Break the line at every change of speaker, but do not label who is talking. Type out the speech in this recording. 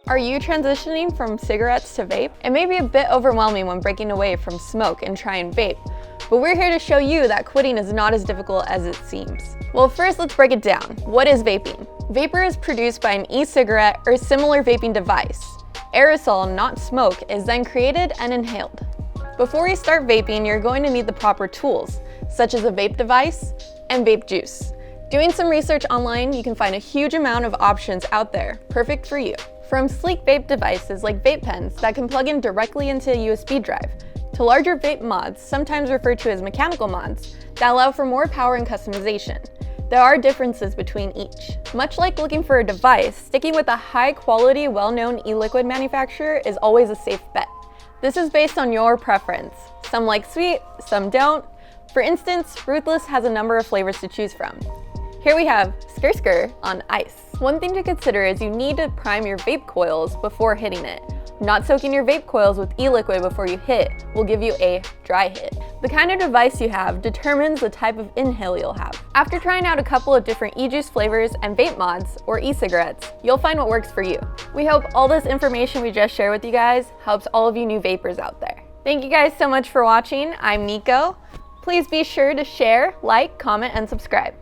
Are you transitioning from cigarettes to vape? It may be a bit overwhelming when breaking away from smoke and trying vape, but we're here to show you that quitting is not as difficult as it seems. Well, first let's break it down. What is vaping? Vapor is produced by an e-cigarette or similar vaping device. Aerosol, not smoke, is then created and inhaled. Before you start vaping, you're going to need the proper tools, such as a vape device and vape juice. Doing some research online, you can find a huge amount of options out there, perfect for you. From sleek vape devices like vape pens that can plug in directly into a USB drive, to larger vape mods, sometimes referred to as mechanical mods, that allow for more power and customization. There are differences between each. Much like looking for a device, sticking with a high-quality, well-known e-liquid manufacturer is always a safe bet. This is based on your preference. Some like sweet, some don't. For instance, Ruthless has a number of flavors to choose from. Here we have Skr Skr on ice. One thing to consider is you need to prime your vape coils before hitting it. Not soaking your vape coils with e-liquid before you hit will give you a dry hit. The kind of device you have determines the type of inhale you'll have. After trying out a couple of different e-juice flavors and vape mods, or e-cigarettes, you'll find what works for you. We hope all this information we just shared with you guys helps all of you new vapers out there. Thank you guys so much for watching. I'm Nico. Please be sure to share, like, comment, and subscribe.